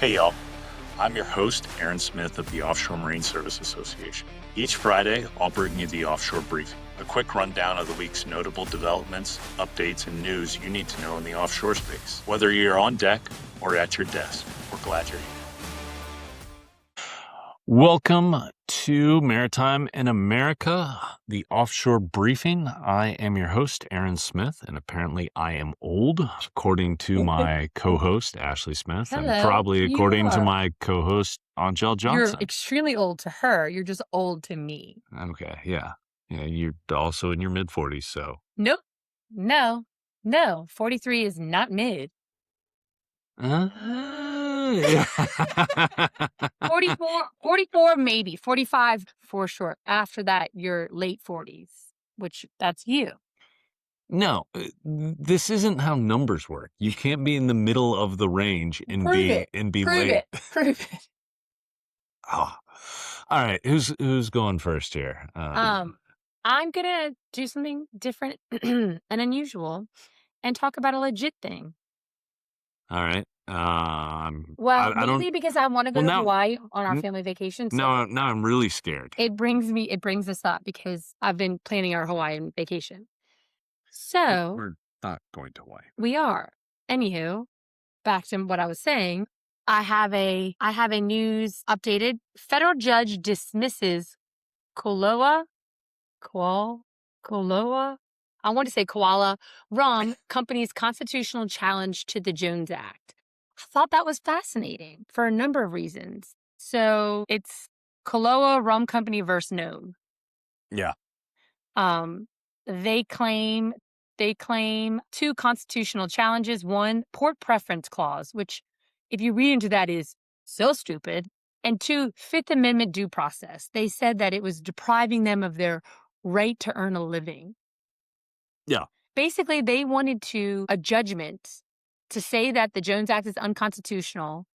Hey y'all, I'm your host, Aaron Smith of the Offshore Marine Service Association. Each Friday, I'll bring you the Offshore Briefing, a quick rundown of the week's notable developments, updates, and news you need to know in the offshore space. Whether you're on deck or at your desk, we're glad you're here. Welcome to Maritime in America, the Offshore Briefing. I am your host, Aaron Smith, and apparently I am old, according to my co-host, Ashley Smith, Hello, and probably you according to are. my co-host, Angel You're Johnson. extremely old to her. You're just old to me. Okay, yeah. Yeah, you're also in your mid-40s, so. Nope. No. 43 is not mid. Yeah. 44 maybe. 45 for sure. After that, you're late 40s, which that's you. No, this isn't how numbers work. You can't be in the middle of the range and Prove be it. Prove late. Prove it. Oh. All right, who's going first here? I'm gonna do something different and unusual and talk about a legit thing. All right. Well, I don't. mainly because I want to go Well, to now, Hawaii on our family vacation. So now I'm really scared. it brings us up because I've been planning our Hawaiian vacation. So We're not going to Hawaii. we are. Anywho, back to what I was saying. I have a news updated. Federal judge dismisses Koloa. I want to say Koala Rum Company's constitutional challenge to the Jones Act. I thought that was fascinating for a number of reasons. So it's Koloa Rum Company versus Nome. Yeah. They claim two constitutional challenges. One, port preference clause, which if you read into that is so stupid. And two, Fifth Amendment due process. They said that it was depriving them of their right to earn a living. Yeah. Basically, they wanted a judgment to say that the Jones Act is unconstitutional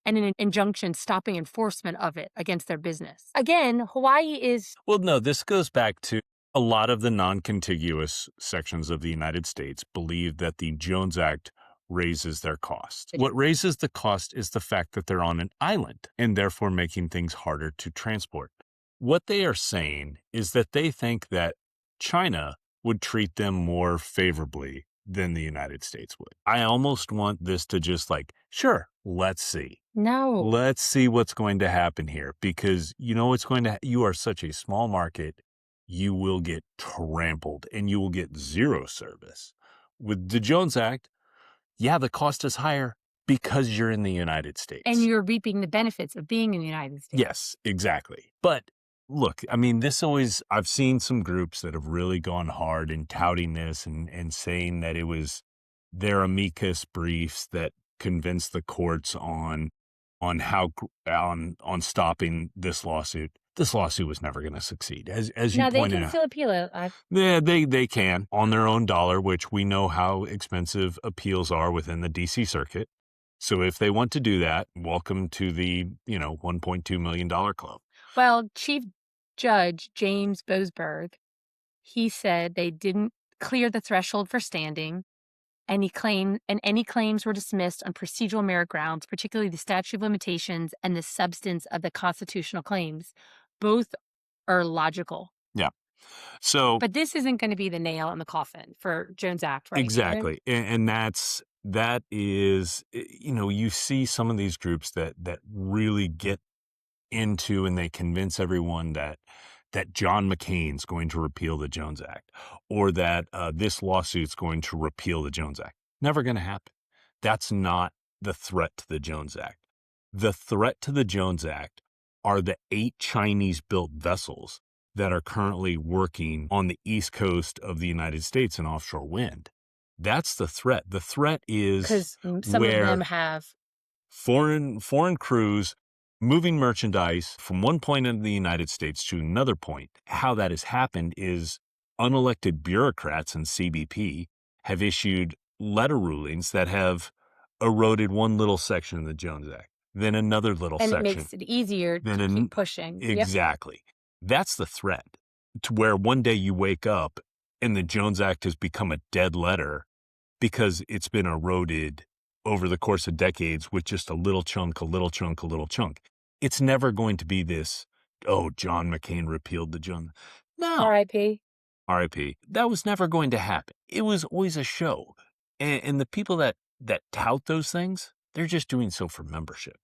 and an injunction stopping enforcement of it against their business. Again, Hawaii is... Well, no, this goes back to a lot of the non-contiguous sections of the United States believe that the Jones Act raises their cost. What raises the cost is the fact that they're on an island and therefore making things harder to transport. What they are saying is that they think that China would treat them more favorably than the United States would. I almost want this to just sure, let's see. No. Let's see what's going to happen here, because you know what's going to you are such a small market, you will get trampled and you will get zero service. With the Jones Act, yeah, the cost is higher because you're in the United States. And you're reaping the benefits of being in the United States. Yes, exactly. But look, I mean, I've seen some groups that have really gone hard in touting this and saying that it was their amicus briefs that convinced the courts on stopping this lawsuit. This lawsuit was never going to succeed, as you pointed out. Now, they can still appeal it. Yeah, they can on their own dollar, which we know how expensive appeals are within the D.C. Circuit. So if they want to do that, welcome to the $1.2 million club. Well, Chief Judge James Boasberg, he said they didn't clear the threshold for standing, and any claims were dismissed on procedural merit grounds, particularly the statute of limitations and the substance of the constitutional claims. Both are logical. Yeah. So, but this isn't going to be the nail in the coffin for Jones Act, right? Exactly. And that is, you see some of these groups that really get into and they convince everyone that John McCain's going to repeal the Jones Act, or that this lawsuit's going to repeal the Jones Act. Never going to happen. That's not the threat to the Jones Act. The threat to the Jones Act are the 8 Chinese-built vessels that are currently working on the east coast of the United States in offshore wind. That's the threat. The threat is because some of them have foreign crews moving merchandise from one point in the United States to another point. How that has happened is unelected bureaucrats in CBP have issued letter rulings that have eroded one little section of the Jones Act, then another little section. And it makes it easier to keep pushing. Exactly. Yep. That's the threat, to where one day you wake up and the Jones Act has become a dead letter because it's been eroded over the course of decades with just a little chunk, a little chunk, a little chunk. It's never going to be this, oh, John McCain repealed the John. No. R.I.P. RIP. That was never going to happen. It was always a show. And the people that tout those things, they're just doing so for membership.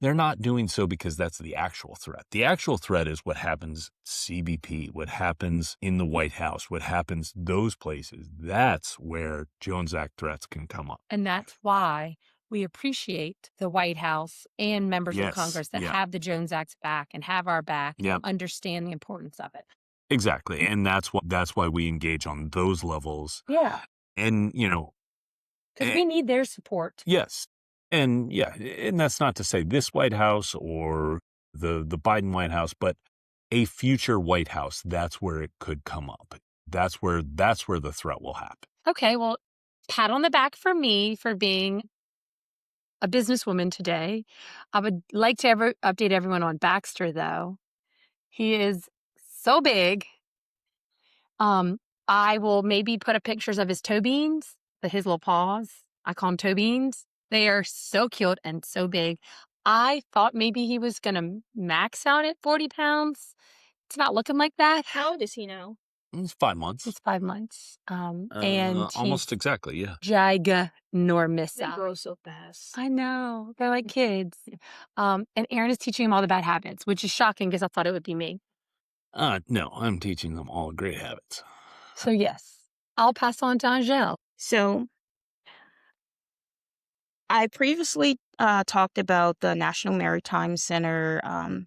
They're not doing so because that's the actual threat. The actual threat is what happens CBP, what happens in the White House, what happens those places. That's where Jones Act threats can come up. And that's why we appreciate the White House and members of Congress that have the Jones Act back and have our back, understand the importance of it. Exactly. And that's why we engage on those levels. Yeah. And, you know, because we need their support. Yes. And and that's not to say this White House or the Biden White House, but a future White House, that's where it could come up. That's where the threat will happen. Okay, well, pat on the back for me for being a businesswoman today. I would like to update everyone on Baxter, though. He is so big. I will maybe put up pictures of his toe beans, his little paws. I call them toe beans. They are so cute and so big. I thought maybe he was going to max out at 40 pounds. It's not looking like that. How old is he now? It's 5 months. It's 5 months. And almost exactly, yeah. Giganormous. They grow so fast. I know. They're like kids. And Aaron is teaching him all the bad habits, which is shocking because I thought it would be me. No, I'm teaching them all great habits. So yes, I'll pass on to Angel. So I previously talked about the National Maritime Center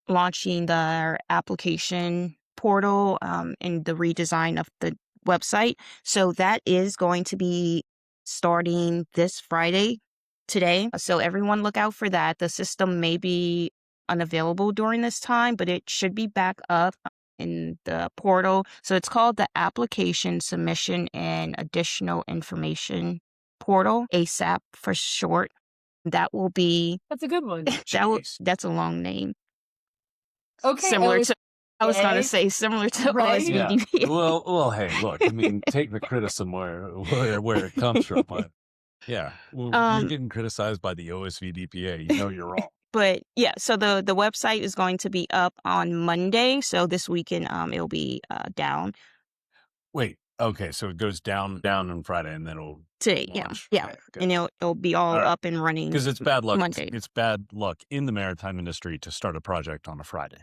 launching their application portal and the redesign of the website. So that is going to be starting this Friday, today. So everyone look out for that. The system may be unavailable during this time, but it should be back up in the portal. So it's called the Application Submission and Additional Information Portal, ASAP for short. That will be... That's a good one. That's a long name. Okay. Similar to... I was going to say similar to OSVDP. Yeah. Well, hey, look, I mean, take the criticism where it comes from. But yeah, you're getting criticized by the OSVDPA. You know you're wrong. But yeah, so the website is going to be up on Monday. So this weekend, it'll be down. Wait, okay, so it goes down on Friday, and then it'll today, launch. yeah, Okay. And it'll be all up and running because it's bad luck. Monday. It's bad luck in the maritime industry to start a project on a Friday.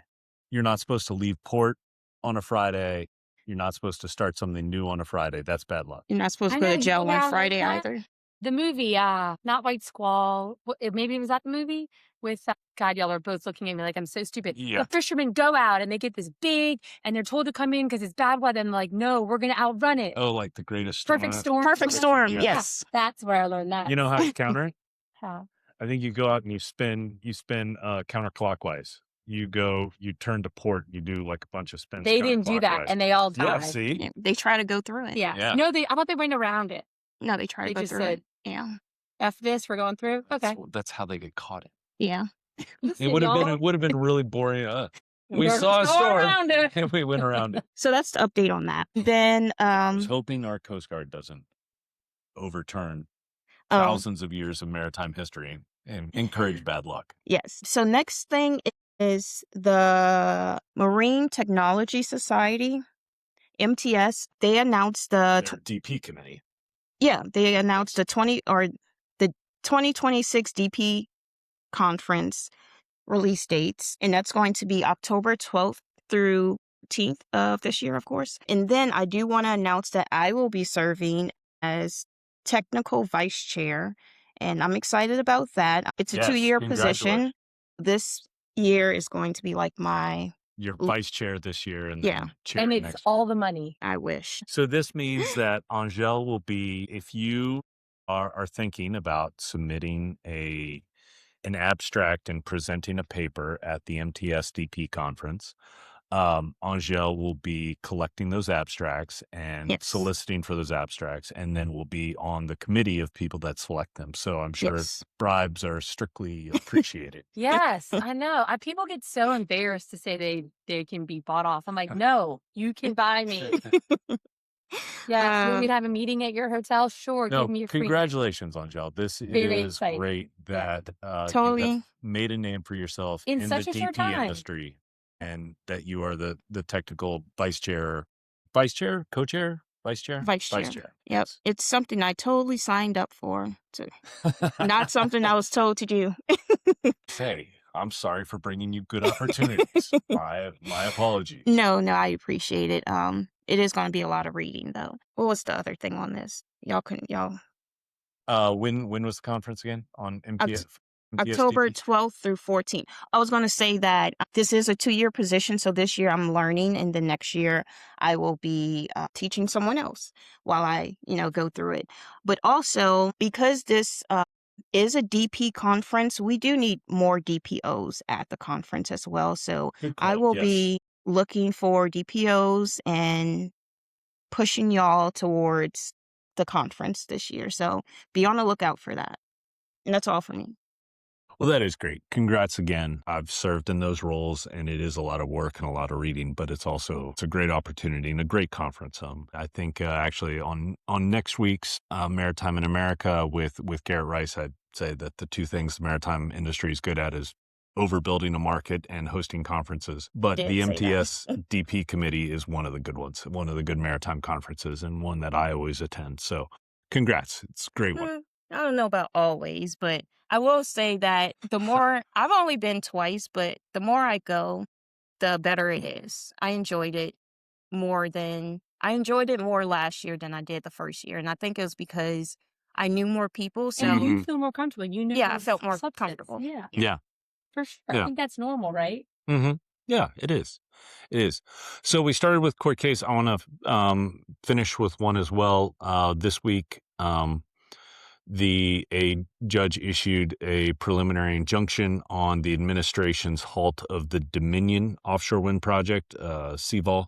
You're not supposed to leave port on a Friday. You're not supposed to start something new on a Friday. That's bad luck. You're not supposed to go to jail on Friday either. The movie, not White Squall. Maybe it was that the movie with God. Y'all are both looking at me like I'm so stupid. Yeah. The fishermen go out and they get this big, and they're told to come in because it's bad weather. And like, no, we're gonna outrun it. Oh, like the greatest storm. Perfect storm. Perfect storm. Yeah. Yes, that's where I learned that. You know how to counter it? How? I think you go out and you spin counterclockwise. You turn to port, you do like a bunch of spins. They didn't do that, and they all died. Yeah, see? yeah, they try to go through it. Yeah. No, I thought they went around it. No, they try to They go just through said, it. Yeah, F this, we're going through. Okay. That's how they get caught. yeah. It would have been really boring. We saw a storm and we went around it. So that's the update on that. Then I was hoping our Coast Guard doesn't overturn thousands of years of maritime history and encourage bad luck. Yes. So next thing is the Marine Technology Society, MTS. They announced Their DP committee. Yeah, they announced the 2026 DP conference release dates, and that's going to be October 12th through 18th of this year, of course. And then I do want to announce that I will be serving as technical vice chair, and I'm excited about that. It's a 2-year position. This year is going to be like your vice chair this year and then chair and it's next. all the money. I wish. So this means that Angel will be, if you are thinking about submitting an abstract and presenting a paper at the MTSDP conference, Angel will be collecting those abstracts and soliciting for those abstracts, and then will be on the committee of people that select them. So I'm sure bribes are strictly appreciated. Yes, I know. People get so embarrassed to say they can be bought off. I'm like, no, you can buy me. Yes, you want me Uh, to have a meeting at your hotel? Sure, give No, me a free. congratulations, Angel. This Very is excited. great Yeah. that you have totally made a name for yourself In in the such a short DP time. industry, and that you are the technical co-chair, vice vice chair. chair. Yep. Yes. It's something I totally signed up for. Not something I was told to do. Say, I'm sorry for bringing you good opportunities. My apologies. No, no, I appreciate it. It is going to be a lot of reading though. What was the other thing on this? Y'all When was the conference again on Oct- MTF October MTSDP? 12th through 14th. I was going to say that this is a 2-year position. So this year I'm learning, and the next year I will be teaching someone else while I, go through it. But also because this is a DP conference, we do need more DPOs at the conference as well. So Good I call. will Yes. be looking for DPOs and pushing y'all towards the conference this year. So be on the lookout for that. And that's all for me. Well, that is great. Congrats again. I've served in those roles, and it is a lot of work and a lot of reading, but it's a great opportunity and a great conference. I think actually on next week's Maritime in America with Garrett Rice, I'd say that the two things the maritime industry is good at is overbuilding a market and hosting conferences. But Did the say that. MTS DP committee is one of the good ones, one of the good maritime conferences, and one that I always attend. So, congrats! It's a great one. I don't know about always, but I will say that the more I've only been twice, but the more I go, the better it is. I enjoyed it more last year than I did the first year. And I think it was because I knew more people. So And you feel more comfortable. You know, yeah, I felt more substance. comfortable. Yeah, Yeah. for sure. I Yeah. think that's normal, right? Mm-hmm. Yeah, it is. It is. So we started with court case. I want to finish with one as well. This week, a judge issued a preliminary injunction on the administration's halt of the Dominion Offshore Wind Project, CVOL.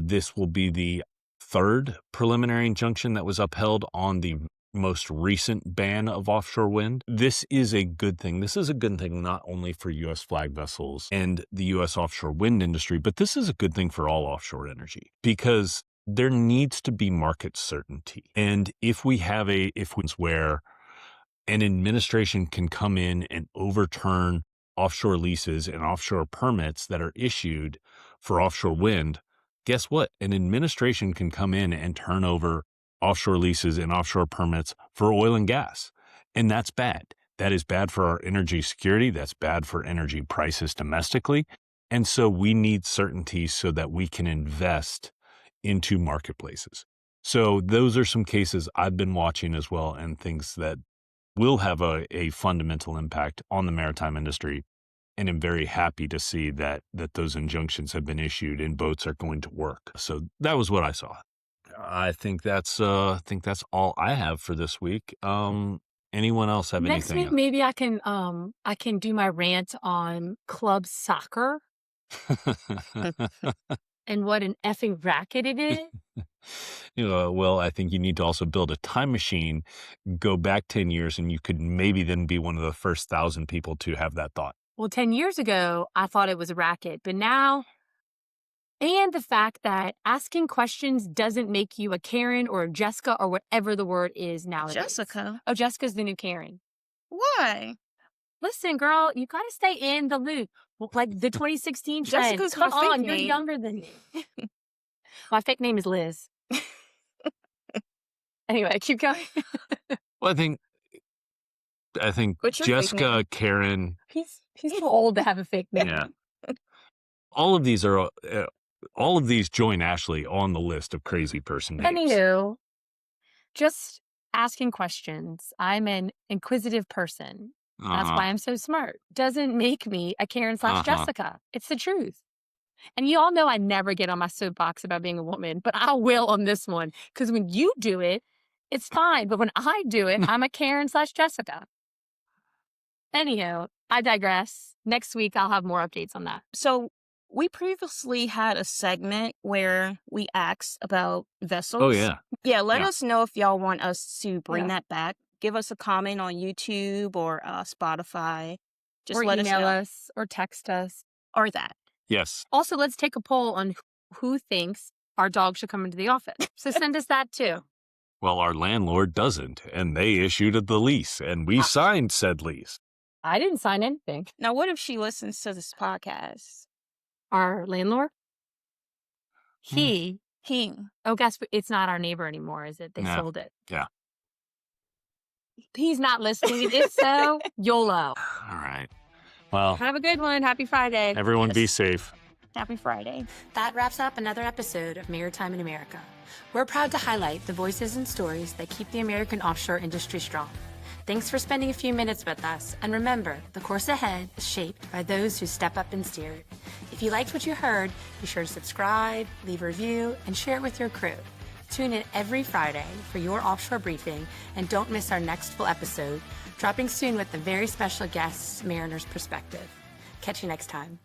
This will be the third preliminary injunction that was upheld on the most recent ban of offshore wind. This is a good thing. This is a good thing not only for U.S. flag vessels and the U.S. offshore wind industry, but this is a good thing for all offshore energy because there needs to be market certainty. And if where an administration can come in and overturn offshore leases and offshore permits that are issued for offshore wind, guess what? An administration can come in and turn over offshore leases and offshore permits for oil and gas. And that's bad. That is bad for our energy security. That's bad for energy prices domestically. And so we need certainty so that we can invest into marketplaces. So those are some cases I've been watching as well, and things that will have a fundamental impact on the maritime industry. And I'm very happy to see that those injunctions have been issued and boats are going to work. So that was what I saw. I think that's all I have for this week. Anyone else have Next anything week, maybe I can do my rant on club soccer and what an effing racket it is. Well, I think you need to also build a time machine, go back 10 years, and you could maybe then be one of the first 1,000 people to have that thought. Well, 10 years ago, I thought it was a racket, but now, and the fact that asking questions doesn't make you a Karen or a Jessica or whatever the word is nowadays. Jessica. Oh, Jessica's the new Karen. Why? Listen, girl, you gotta stay in the loop. Like the 2016 trend. Jessica's Come my fake on, you're name. younger than me. My fake name is Liz. Anyway, keep going. Well, I think What's your fake Jessica, name? Karen, He's too old to have a fake name. yeah, all of these join Ashley on the list of crazy person names. Anywho, just asking questions. I'm an inquisitive person. That's why I'm so smart. Doesn't make me a Karen / Jessica. It's the truth. And you all know I never get on my soapbox about being a woman, but I will on this one. Because when you do it, it's fine. But when I do it, I'm a Karen / Jessica. Anyhow, I digress. Next week, I'll have more updates on that. So we previously had a segment where we asked about vessels. Oh, yeah. Yeah, let Yeah. us know if y'all want us to bring Yeah. that back. Give us a comment on YouTube or Spotify. Just Or let us email know. us or text us. Or that. Yes. Also, let's take a poll on who thinks our dog should come into the office. So send us that too. Well, our landlord doesn't, and they issued the lease, and we signed said lease. I didn't sign anything. Now, what if she listens to this podcast? Our landlord? He. Oh, guess it's not our neighbor anymore, is it? They Nah. sold it. Yeah. He's not listening. If so, YOLO. All right. Well, Have a good one. Happy Friday. everyone be safe. Happy Friday. That wraps up another episode of Maritime in America. We're proud to highlight the voices and stories that keep the American offshore industry strong. Thanks for spending a few minutes with us, and remember, the course ahead is shaped by those who step up and steer it. If you liked what you heard, be sure to subscribe, leave a review, and share it with your crew. Tune in every Friday for your offshore briefing, and don't miss our next full episode, dropping soon with a very special guest, Mariner's Perspective. Catch you next time.